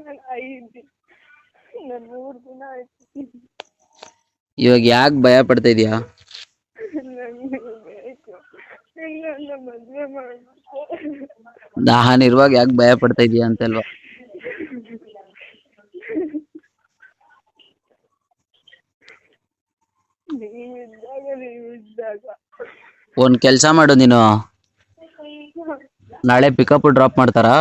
ನಾನು 5 ದಿನ, ನಾನು 3 ದಿನ ಆಯ್ತು. ಇವಾಗ ಯಾಕೆ ಭಯ ಪಡ್ತಾ ಇದೀಯಾ? ನನಗೆ ಬೇಕು, ನನ್ನ ಮದುವೆ ಮಾಡ್ಬೇಕು. ನಾನು ಇರುವಾಗ ಯಾಕೆ ಭಯ ಪಡ್ತಾ ಇದೀಯಾ ಅಂತಲ್ವಾ? ನೀವಿದ್ದಾಗ ಒಂದ್ ಕೆಲ್ಸ ಮಾಡು, ನೀನು ನಾಳೆ ಪಿಕಪ್ ಡ್ರಾಪ್ ಮಾಡ್ತಾರಾ?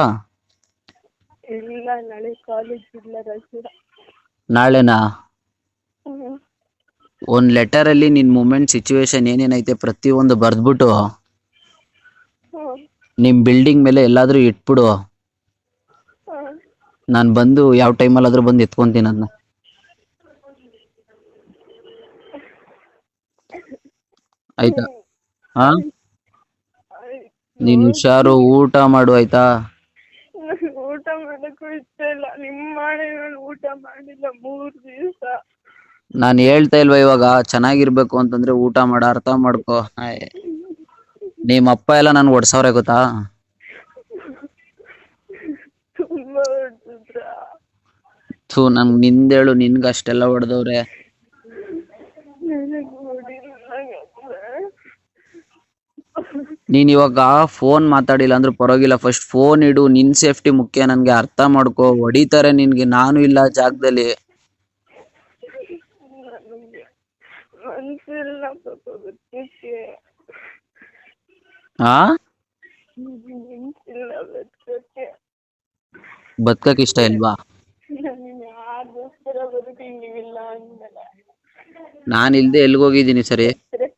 ಇಲ್ಲ, ನಾಳೆ ಕಾಲೇಜ್ ಇಲ್ಲ, ರಜೆ. ನಾಳೆನಾ? ಒಂದ್ ಲೆಟರ್ ಅಲ್ಲಿ ನಿನ್ ಮೂಮೆಂಟ್ ಸಿಚುವೇಶನ್ ಏನೇನೈತೆ ಪ್ರತಿಯೊಂದು ಬರ್ದ್ಬಿಟ್ಟು ನಿಮ್ ಬಿಲ್ಡಿಂಗ್ ಮೇಲೆ ಎಲ್ಲಾದ್ರೂ ಇಟ್ಬಿಡು. ನಾನ್ ಬಂದು ಯಾವ ಟೈಮಲ್ಲಿ ಆದ್ರೂ ಬಂದು ಎತ್ಕೊಂತೀನಿ ಅದನ್ನ. ಆಯ್ತಾ? ಹಾ, ನೀನ್ ಹುಷಾರು, ಊಟ ಮಾಡು ಆಯ್ತಾ? ಊಟ ಮಾಡಕ್ಕೂ ಇಷ್ಟ ಇಲ್ಲ. ನಿಮ್ಮ ಮಾಡಿ ನಾನು ಊಟ ಮಾಡಿಲ್ಲ 3 ದಿವಸ. ನಾನ್ ಹೇಳ್ತಾ ಇಲ್ವಾ ಇವಾಗ ಚೆನ್ನಾಗಿರ್ಬೇಕು ಅಂತಂದ್ರೆ ಊಟ ಮಾಡ, ಅರ್ಥ ಮಾಡ್ಕೋ. ನಿಮ್ ಅಪ್ಪ ಎಲ್ಲ ನನ್ಗೆ ಹೊಡ್ಸವ್ರೆ ಗೊತ್ತಾ? ತುಂಬಾ ಹೊಡ್ಸಿದ್ರ? ನಂಗ್ ನಿಂದೇಳು, ನಿನ್ಗ ಅಷ್ಟೆಲ್ಲ ಹೊಡೆದವ್ರೆ. ನನಗೆ ಹೊಡಿಲ್ಲ. ನೀನ್ ಇವಾಗ ಫೋನ್ ಮಾತಾಡಿಲ್ಲ ಅಂದ್ರೆ ಪರವಾಗಿಲ್ಲ, ಫಸ್ಟ್ ಫೋನ್ ಇಡು. ನಿನ್ ಸೇಫ್ಟಿ ಮುಖ್ಯ, ನನ್ಗೆ ಅರ್ಥ ಮಾಡ್ಕೋ. ಹೊಡಿತಾರೆ ನಿನ್ಗೆ, ನಾನು ಇಲ್ಲ ಜಾಗದಲ್ಲಿ. ನನಗೆ ಮನ್ಸಿಲ್ಲ ಪಾಪ ಬದುಕಕ್ಕೆ. ಆ ಮನ್ಸಿಲ್ಲ ಬದುಕಕ್ಕೆ. ಬದುಕಕ್ ಇಷ್ಟ ಇಲ್ವಾ? ನಾನು ಯಾರಿಗೋಸ್ಕರ ಬದುಕಿ ನೀವಿಲ್ಲ ಅಂದ್ಮೇಲೆ ನಾನ್ ಇಲ್ದೆ ಎಲ್ಗೋಗಿದ್ದೀನಿ ಸರಿ?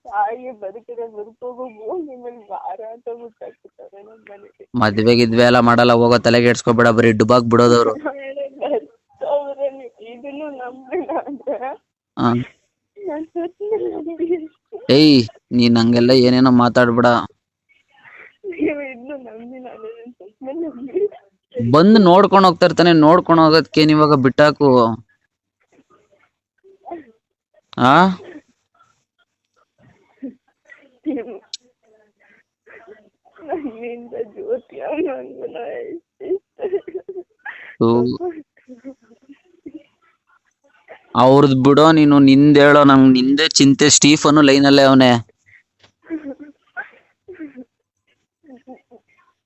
ತಾಯಿ ಬದುಕಿದ್ರೆ ಬದುಕೋಗು, ನಿಮ್ಮಲ್ಲಿ ಭಾರ ಅಂತ ಗೊತ್ತಾಗ್ತಾರೆ ನಮ್ಮ ಮನೆಗೆ. ಮದ್ವೆ ಗಿದ್ವೆ ಎಲ್ಲ ಮಾಡಲ್ಲ, ಹೋಗೋ ತಲೆಗೆಡ್ಸ್ಕೊಬೇಡ, ಬರೀ ಡುಬಾಕ್ ಬಿಡೋದವ್ರು. ಇದನ್ನು ನಂಬಿಲ್ಲ ಅಂದ್ರೆ ನಾನು ಸತ್ಮೇಲೆ ನಂಬಿ. ಏಯ್, ನೀನ್ ಹಂಗೆಲ್ಲ ಏನೇನೋ ಮಾತಾಡ್ಬೇಡ. ನೀವು ಇನ್ನು ನಂಬಿಲ್ಲ ಅಂದ್ರೆ ನಾನು ಸತ್ಮೇಲೆ ನಂಬಿ. ಬಂದು ನೋಡ್ಕೊಂಡ್ ಹೋಗ್ತಾ ಇರ್ತಾನೆ, ನೋಡ್ಕೊಂಡ್ ಹೋಗೋದಕ್ಕೆ ಇವಾಗ ಬಿಟ್ಟಾಕು. ಆ ನನ್ನಿಂದ ಜ್ಯೋತಿ ಅಮ್ಮನ ಅವ್ರದ್ ಬಿಡೋ, ನೀನು ನಿಂದೇಳೋ, ನಂಗ್ ನಿಂದೆ ಚಿಂತೆ. ಸ್ಟೀಫನು ಲೈನಲ್ಲೇ ಅವನೇ.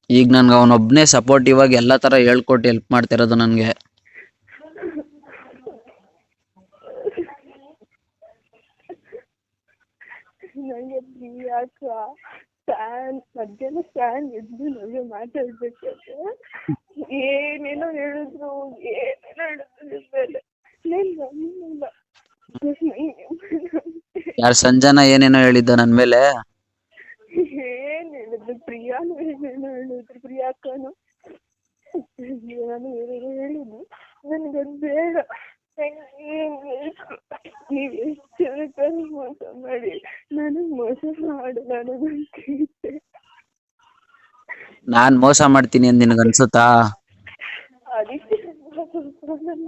ಈಗ ನನ್ಗೆ ಅವನೊಬ್ನೇ ಸಪೋರ್ಟ್, ಇವಾಗ ಎಲ್ಲಾ ತರ ಹೇಳ್ಕೊಟ್ಟು ಹೆಲ್ಪ್ ಮಾಡ್ತಿರೋದು ನನ್ಗೆ. ನನಗೆ ಪ್ರಿಯಾಕ ಮಧ್ಯಾಹ್ನ ಫ್ಯಾನ್ ಎದ್ದು ನನಗೆ ಮಾತಾಡ್ಬೇಕಾದ್ರೆ ಏನೇನೋ ಹೇಳಿದ್ರು ಮೇಲೆ ನಾನು ನಂಬಿಲ್ಲ. ಯಾರ್ ಸಂಜನಾ ಏನೇನೋ ಹೇಳಿದ್ದ ನನ್ ಮೇಲೆ? ಏನ್ ಹೇಳಿದ್ರು? ಪ್ರಿಯಾನು ಏನೇನೋ ಹೇಳಿದ್ರು, ಪ್ರಿಯಾಕನು ನಾನು ಏನೇನೋ ಹೇಳಿದ್ರು. ನನಗದು ಬೇಡ, ನೀವು ಎಷ್ಟು ಜನಕ್ಕಾದ್ರೂ ಮೋಸ ಮಾಡಿ ನನಗ್ ಮೋಸ ಮಾಡಲ್ಲ ಅನ್ನೋದಂತೆ. ನಾನ್ ಮೋಸ ಮಾಡ್ತೀನಿ ಅಂತ ನಿನಗ್ ಅನ್ಸುತ್ತಾ? ಅದಕ್ಕೆ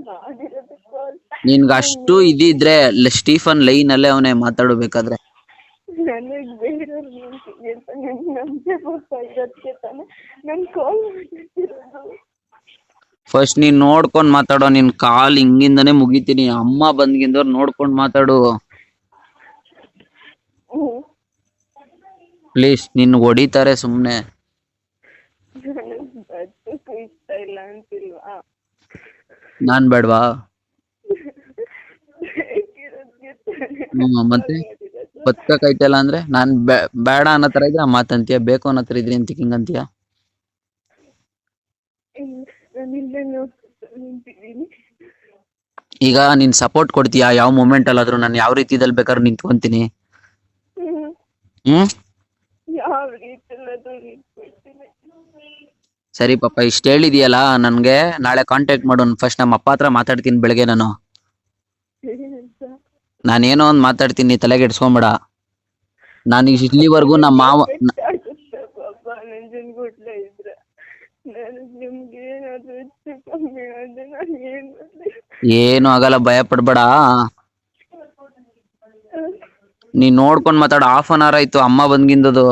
ಮಾಡಿರೋದಕ್ಕೆ ನಿನ್ಗ ಅಷ್ಟು ಇದಿದ್ರೆ ಸ್ಟೀಫನ್ ಲೈನ್ ಅಲ್ಲೇ ಅವನೇ ಮಾತಾಡಬೇಕಾದ್ರೆ. ನನಗ್ ಬೇರೆಯವ್ರು ಅಂತ ನಮ್ಗೆ ಇರೋದಕ್ಕೆ ತಾನೆ ನನ್ ಕಾಲ್ ಮಾಡಿರೋದು. ಫಸ್ಟ್ ನೀನ್ ನೋಡ್ಕೊಂಡ್ ಮಾತಾಡೋ, ನಿನ್ ಕಾಲ್ ಹಿಂಗಿಂದನೇ ಮುಗಿತೀನಿ. ಅಮ್ಮ ಬಂದ್ಗಿಂದವ್ರು ನೋಡ್ಕೊಂಡ್ ಮಾತಾಡು ಪ್ಲೀಸ್. ನಿನ್ ಹೊಡಿತಾರೆ ಸುಮ್ನೆ. ನನಗ್ ಬದುಕು ಇಷ್ಟ ಇಲ್ಲ ಅಂತಿಲ್ವಾ? ನಾನ್ ಬೇಡ್ವಾ? ಮತ್ತೆ ಬದುಕೈತಲ್ಲ ಅಂದ್ರೆ ನಾನ್ ಬೇಡ ಅನ್ನೋ ತರ ಇದ್ರೆ ಮಾತಂತೀಯ, ಬೇಕು ಅನ್ನೋ ತರ ಇದ್ರಿ ಅಂತ ಹಿಂಗಂತೀಯ? ಈಗ ನೀನ್ ಸಪೋರ್ಟ್ ಕೊಡ್ತೀಯಾ ಯಾವ ಮೂಮೆಂಟ್ ಅಲ್ಲಾದ್ರೂ? ನಾನು ಯಾವ ರೀತಿದಲ್ಲಿ ಬೇಕಾದ್ರೂ ನಿಂತ್ಕೊಂತೀನಿ. ಯಾವ ರೀತಿಯಲ್ಲಾದ್ರೂ ನಿಂತ್ಕೊಳ್ತೀನಿ. ಸರಿ ಪಾಪ, ಇಷ್ಟ ಹೇಳಿದ್ಯಲ್ಲ, ನನ್ಗೆ ನಾಳೆ ಕಾಂಟ್ಯಾಕ್ಟ್ ಮಾಡೋಣ. ಫಸ್ಟ್ ನಮ್ಮ ಅಪ್ಪ ಹತ್ರ ಮಾತಾಡ್ತೀನಿ ಬೆಳಗ್ಗೆ. ನಾನೇನೋ ಒಂದ್ ಮಾತಾಡ್ತೀನಿ, ತಲೆಗೆಡ್ಸ್ಕೊಂಬೇಡ. ನಾನು ಇಲ್ಲಿವರೆಗೂ ನಮ್ಮ ಮಾವ ಏನು ಆಗಲ್ಲ, ಭಯ ಪಡ್ಬೇಡ. ನೀನ್ ನೋಡ್ಕೊಂಡ್ ಮಾತಾಡ. 1/2 hour ಆಯ್ತು ಅಮ್ಮ ಬಂದ್ಗಿಂದದು.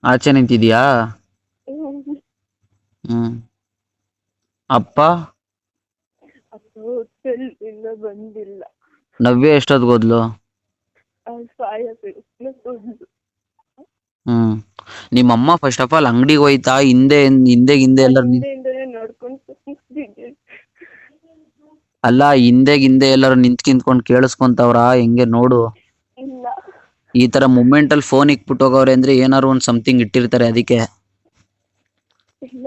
ಆಚೆ ನಿಂತಿದ್ಯಾ? ಹ್ಮ್. ಅಪ್ಪ ಅಪ್ಪ ಹೋಟೆಲ್ನಿಂದ ಬಂದಿಲ್ಲ. ನವ್ಯ ಎಷ್ಟೊತ್ಗೆ ಹೋದ್ಲು? ಸಾಯಬೇಕು. ಹ್ಮ್. ನಿಮ್ಮಮ್ಮ ಫಸ್ಟ್ ಆಫ್ ಆಲ್ ಅಂಗಡಿಗೆ ಹೋಯ್ತಾ? ಹಿಂದೆ ಹಿಂದೆ ಹಿಂದೆ ಎಲ್ಲರೂ ಹಿಂದೆಯಿಂದನೇ ನೋಡ್ಕೊಂಡು ಕೂತಿದ್ದೆ. ಅಲ್ಲ, ಹಿಂದೆ ಎಲ್ಲರೂ ನಿಂತ್ಕೊಂಡ್ ಕೇಳಿಸ್ಕೊಂತವ್ರ ಹೆಂಗೆ ನೋಡು. ಇಲ್ಲ ಈ ತರ ಮೂಮೆಂಟ್ ಅಲ್ಲಿ ಫೋನ್ ಇಕ್ಬಿಟ್ಟು ಹೋಗವ್ರೆ ಅಂದ್ರೆ ಏನಾರು ಒಂದ್ ಸಮಥಿಂಗ್ ಇಟ್ಟಿರ್ತಾರೆ ಅದಕ್ಕೆ. ಇಲ್ಲ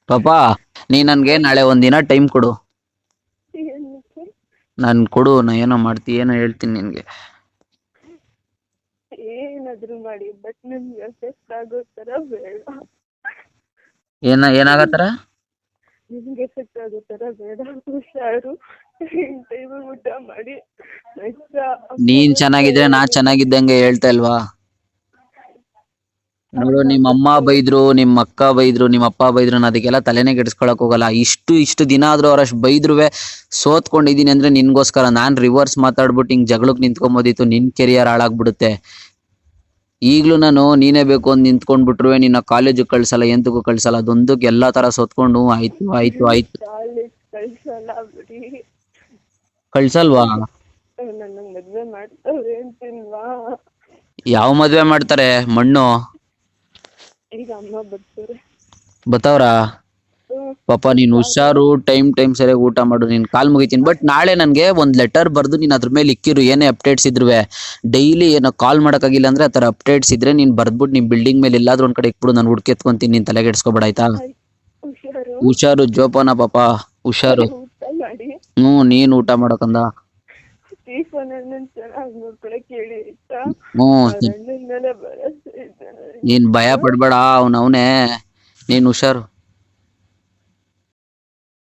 ಪಾಪಾ, ನೀ ನನ್ಗೆ ನಾಳೆ ಒಂದಿನ ಟೈಮ್ ಕೊಡು. ಏನಕ್ಕೆ? ನನ್ ಕೊಡು, ನಾ ಏನೋ ಮಾಡ್ತೀನಿ, ಏನೋ ಹೇಳ್ತೀನಿ ನಿನ್ಗೆ. ಏನಾದ್ರು ಮಾಡಿ, ಬಟ್ ನನ್ಗೆ ಎಫೆಕ್ಟ್ ಆಗೋ ತರ ಬೇಡ. ಏನಾಗತ್ತಾರ? ನಿಮ್ಗೆ ಎಫೆಕ್ಟ್ ಆಗೋ ತರ ಬೇಡ. ಹುಷಾರು, ಟೈಮ್ ಊಟ ಮಾಡಿ. ನೀನ್ ಚೆನ್ನಾಗಿದ್ರೆ ನಾ ಚೆನ್ನಾಗಿದ್ದಂಗೆ ಹೇಳ್ತಾ ಇಲ್ವಾ? ನೋಡು, ನಿಮ್ಮ ಅಮ್ಮ ಬೈದ್ರು, ನಿಮ್ಮ ಅಕ್ಕ ಬೈದ್ರು, ನಿಮ್ಮ ಅಪ್ಪ ಬೈದ್ರು, ನಾನು ಅದಕ್ಕೆಲ್ಲ ತಲೆನೇ ಕೆಡಿಸ್ಕೊಳಕ್ ಹೋಗಲ್ಲ. ಇಷ್ಟು ದಿನ ಆದ್ರೂ ಅವ್ರಷ್ಟು ಬೈದ್ರುವೆ ಸೋತ್ಕೊಂಡಿದೀನಿ ಅಂದ್ರೆ ನಿನ್ಗೋಸ್ಕರ. ನಾನ್ ರಿವರ್ಸ್ ಮಾತಾಡ್ಬಿಟ್ಟು ಹಿಂಗ್ ಜಗಳಕ್ ನಿಂತ್ಕೊಂಬೋದಿತ್ತು, ನಿನ್ ಕೆರಿಯರ್ ಹಾಳಾಗ್ಬಿಡುತ್ತೆ. ಈಗ್ಲೂ ನಾನು ನೀನೇ ಬೇಕು ಅಂತ ನಿಂತ್ಕೊಂಡ್ಬಿಟ್ರುವೆ ನಿನ್ನ ಕಾಲೇಜಿಗೆ ಕಳ್ಸಲ್ಲ, ಎಂತಕ್ಕೂ ಕಳ್ಸಲ್ಲ. ಅದೊಂದಕ್ಕೆ ಎಲ್ಲಾ ತರ ಸೋತ್ಕೊಂಡು ಆಯ್ತು ಆಯ್ತು ಆಯ್ತು ಕಳ್ಸಲ್ಲ ಬಿಡಿ. ಕಳ್ಸಲ್ವಾ? ನನ್ನ ಮದ್ವೆ ಮಾಡ್ತವ್ರೆ ಅಂತಿಲ್ವಾ? ಯಾವ ಮದ್ವೆ ಮಾಡ್ತಾರೆ? ಮಣ್ಣು ಈಗ ಅಮ್ಮ ಬರ್ತಾರೆ. ಬತ್ತವ್ರಾ? ಪಾಪ ನೀನ್ ಹುಷಾರು, ಟೈಮ್ ಸರಿಯಾಗಿ ಊಟ ಮಾಡು, ನೀನ್ ಕಾಲ್ ಮುಗಿತೀನಿ. ಬಟ್ ನಾಳೆ ನನ್ಗೆ ಒಂದ್ ಲೆಟರ್ ಬರ್ದು ನೀನ್ ಅದ್ರ ಮೇಲೆ ಇಕ್ಕಿರು. ಏನೇ ಅಪ್ಡೇಟ್ಸ್ ಇದ್ರುವೆ. ಡೈಲಿ ಏನೋ ಕಾಲ್ ಮಾಡಕ್ಕಾಗಿಲ್ಲ ಅಂದ್ರೆ ಆತರ ಅಪ್ಡೇಟ್ಸ್ ಇದ್ರೆ ನೀನ್ ಬರ್ದ್ಬಿಟ್ಟು ನಿಮ್ ಬಿಲ್ಡಿಂಗ್ ಮೇಲೆ ಎಲ್ಲಾದ್ರೂ ಒಂದ್ ಕಡೆ ಇಕ್ಬಿಡು, ನಾನು ಹುಡ್ಕೆತ್ಕೊಂತೀನಿ. ನೀನ್ ತಲೆಗೆಡ್ಸ್ಕೊಬೇಡ ಆಯ್ತಾ? ಹುಷಾರು ಜೋಪಾನ ಪಾಪ, ಹುಷಾರು. ಊಟ ಮಾಡಿ. ನೀನ್ ಊಟ ಮಾಡಕಂದ. ಚೆನ್ನಾಗಿ ನೋಡ್ಕೊಳಕ್ ಹೇಳಿ ಆಯ್ತಾ? ನೀನ್ ಭಯ ಪಡ್ಬೇಡ, ಅವನೇ. ನೀನ್ ಹುಷಾರು.